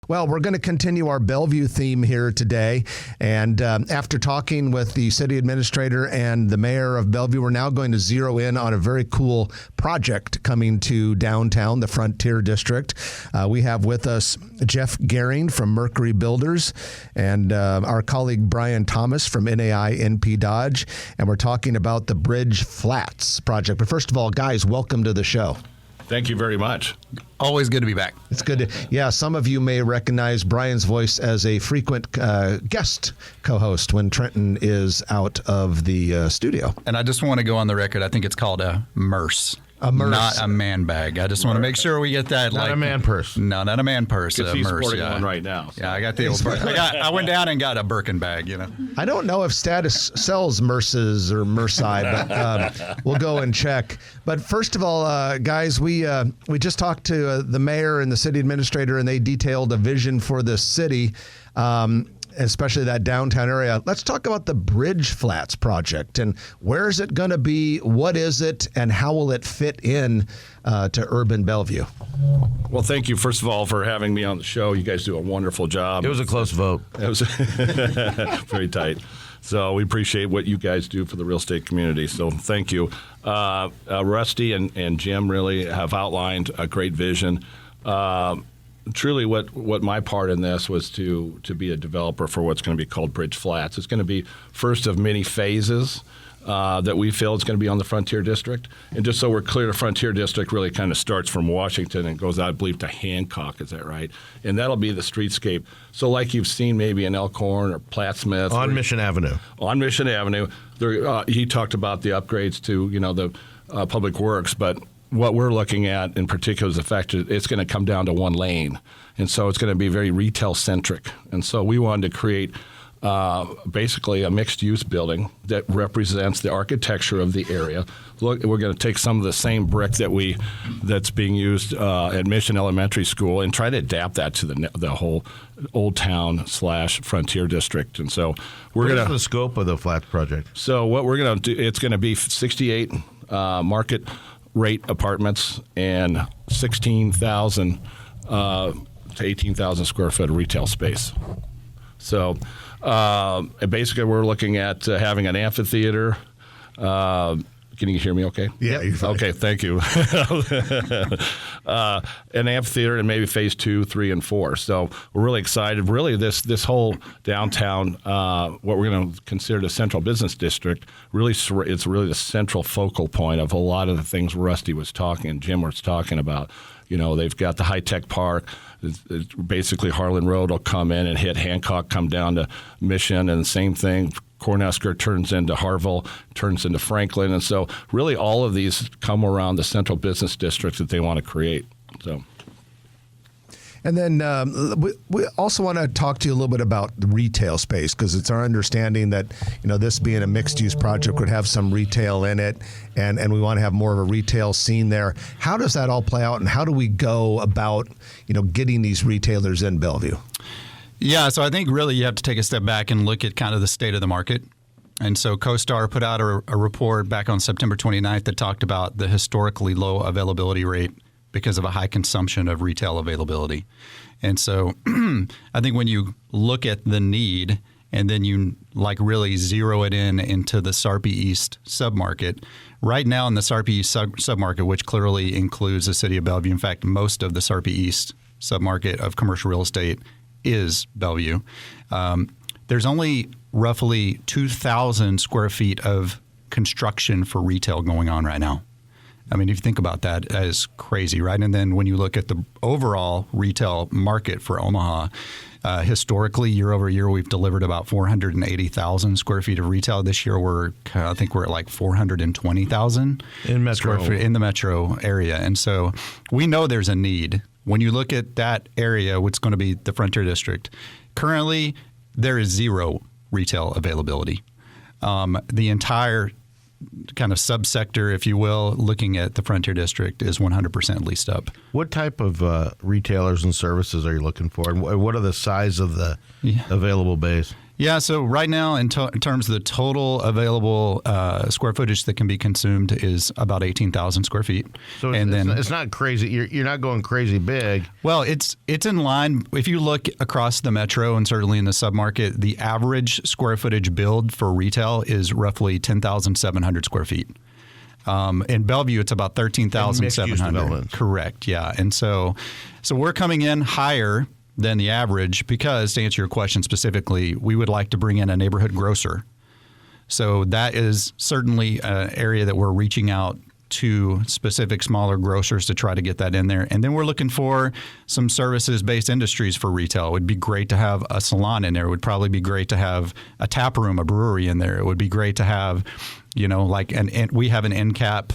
Well, we're going to continue our Bellevue theme here today. And after talking with the city administrator and the mayor of Bellevue, we're now going to zero in on a very cool project coming to downtown, the Frontier District. We have with us Jeff Gehring from Mercury Builders and our colleague Bryan Thomas from NAI NP Dodge. And we're talking about the Bridge Flats project. But first of all, guys, welcome to the show. Thank you very much. Always good to be back. It's good. Some of you may recognize Bryan's voice as a frequent guest co-host when Trenton is out of the studio. And I just want to go on the record. I think it's called a MERS. A MERS. Not a man bag. I just want to make sure we get that. Not a man purse. No, not a man purse. Because he's MERS, sporting one right now. So. Yeah, I got the old. I went down and got a Birkin bag. I don't know if Status sells MERSes or MERSI, but we'll go and check. But first of all, guys, we just talked to the mayor and the city administrator, and they detailed a vision for the city. Especially that downtown area. Let's talk about the Bridge Flats project and where is it going to be, what is it, and how will it fit in to urban Bellevue? Well, thank you, first of all, for having me on the show. You guys do a wonderful job. It was a close vote. It was very tight. So we appreciate what you guys do for the real estate community. So thank you. Rusty and Jim really have outlined a great vision. Truly, what my part in this was to be a developer for what's going to be called Bridge Flats. It's going to be first of many phases that we feel it's going to be on the Frontier District. And just so we're clear, the Frontier District really kind of starts from Washington and goes out, I believe, to Hancock. Is that right? And that'll be the streetscape. So like you've seen maybe in Elkhorn or Plattsmouth. On Mission Avenue. On Mission Avenue. He talked about the upgrades to, the public works, but what we're looking at in particular is the fact that it's going to come down to one lane. And so it's going to be very retail-centric. And so we wanted to create basically a mixed-use building that represents the architecture of the area. Look, we're going to take some of the same brick that's being used at Mission Elementary School and try to adapt that to the whole Old Town / Frontier District. And so What is the scope of the Flats project? So what we're going to do, it's going to be 68 market rate apartments and 16,000 to 18,000 square foot of retail space. So basically we're looking at having an amphitheater. Can you hear me okay? Yeah, you're fine. Okay, thank you. An amphitheater and maybe phase 2, 3, and 4. So we're really excited. Really, this whole downtown, what we're going to consider the central business district, it's really the central focal point of a lot of the things Rusty was talking and Jim was talking about. They've got the high-tech park. Basically, Harlan Road will come in and hit Hancock, come down to Mission, and the same thing. Cornhusker turns into Harville, turns into Franklin. And so really all of these come around the central business district that they want to create. So. And then we also want to talk to you a little bit about the retail space, because it's our understanding that, this being a mixed-use project would have some retail in it, and we want to have more of a retail scene there. How does that all play out, and how do we go about, getting these retailers in Bellevue? Yeah, so I think really you have to take a step back and look at kind of the state of the market. And so CoStar put out a report back on September 29th that talked about the historically low availability rate because of a high consumption of retail availability. And so I think when you look at the need and then you really zero it into the Sarpy East submarket, right now in the Sarpy East submarket, which clearly includes the city of Bellevue, in fact, most of the Sarpy East submarket of commercial real estate is Bellevue. There's only roughly 2,000 square feet of construction for retail going on right now. I mean, if you think about that, that is crazy, right? And then when you look at the overall retail market for Omaha, historically, year over year, we've delivered about 480,000 square feet of retail. This year, I think we're at like 420,000 square feet in the metro area. And so we know there's a need. When you look at that area, what's going to be the Frontier District, currently there is zero retail availability. The entire kind of subsector, if you will, looking at the Frontier District is 100% leased up. What type of retailers and services are you looking for, and what are the size of the available base? Yeah, so right now, in terms of the total available square footage that can be consumed is about 18,000 square feet. So it's not crazy. You're not going crazy big. Well, it's in line. If you look across the metro and certainly in the submarket, the average square footage build for retail is roughly 10,700 square feet. In Bellevue, it's about 13,700. Correct, yeah. And so we're coming in higher than the average because, to answer your question specifically, we would like to bring in a neighborhood grocer. So that is certainly an area that we're reaching out to specific smaller grocers to try to get that in there. And then we're looking for some services-based industries for retail. It would be great to have a salon in there. It would probably be great to have a tap room, a brewery in there. It would be great to have, we have an end cap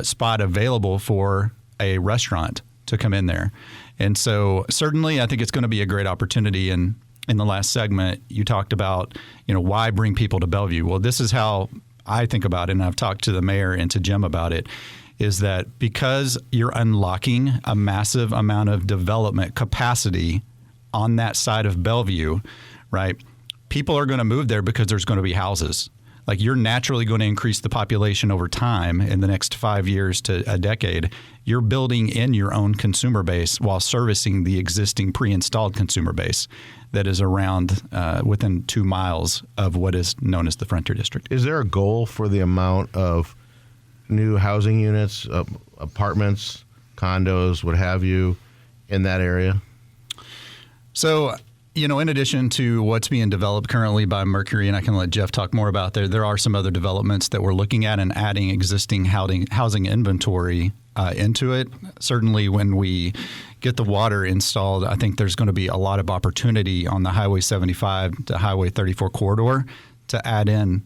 spot available for a restaurant to come in there. And so certainly I think it's going to be a great opportunity. And in the last segment, you talked about, why bring people to Bellevue? Well, this is how I think about it, and I've talked to the mayor and to Jim about it, is that because you're unlocking a massive amount of development capacity on that side of Bellevue, right? People are going to move there because there's going to be houses. Like, you're naturally going to increase the population over time in the next 5 years to a decade. You're building in your own consumer base while servicing the existing pre-installed consumer base that is around within 2 miles of what is known as the Frontier District. Is there a goal for the amount of new housing units, apartments, condos, what have you, in that area? So, in addition to what's being developed currently by Mercury, and I can let Jeff talk more about there are some other developments that we're looking at and adding existing housing inventory into it. Certainly when we get the water installed, I think there's going to be a lot of opportunity on the Highway 75 to Highway 34 corridor to add in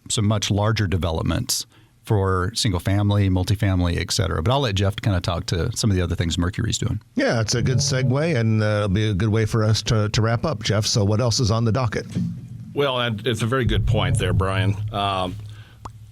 some much larger developments for single family, multifamily, et cetera. But I'll let Jeff kind of talk to some of the other things Mercury's doing. Yeah, it's a good segue, and it'll be a good way for us to wrap up, Jeff. So what else is on the docket? Well, and it's a very good point there, Brian.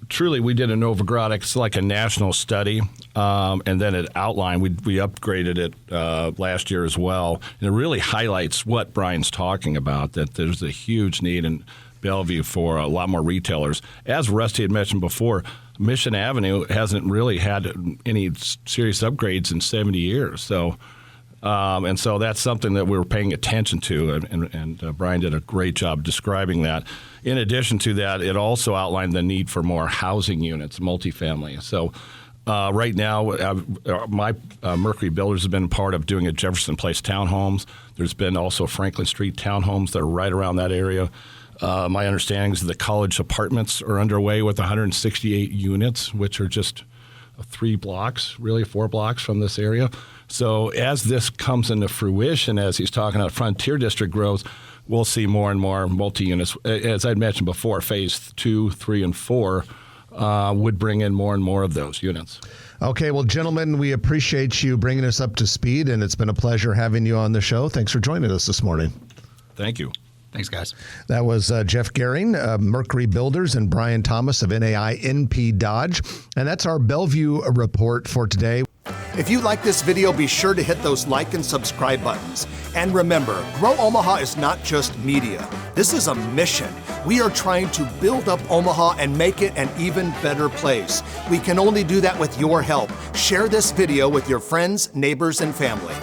Truly, we did a Novogradac. It's like a national study, and then it outlined. We upgraded it last year as well, and it really highlights what Brian's talking about, that there's a huge need in Bellevue for a lot more retailers. As Rusty had mentioned before, Mission Avenue hasn't really had any serious upgrades in 70 years. So, and so that's something that we're paying attention to, and Bryan did a great job describing that. In addition to that, it also outlined the need for more housing units, multifamily. So right now, my Mercury builders have been part of doing a Jefferson Place townhomes. There's been also Franklin Street townhomes that are right around that area. My understanding is the college apartments are underway with 168 units, which are just 4 blocks from this area. So as this comes into fruition, as he's talking about Frontier District growth, we'll see more and more multi-units. As I mentioned before, phase 2, 3, and 4 would bring in more and more of those units. Okay, well, gentlemen, we appreciate you bringing us up to speed, and it's been a pleasure having you on the show. Thanks for joining us this morning. Thank you. Thanks, guys. That was Jeff Gehring, Mercury Builders, and Bryan Thomas of NAI NP Dodge. And that's our Bellevue report for today. If you like this video, be sure to hit those like and subscribe buttons. And remember, Grow Omaha is not just media. This is a mission. We are trying to build up Omaha and make it an even better place. We can only do that with your help. Share this video with your friends, neighbors, and family.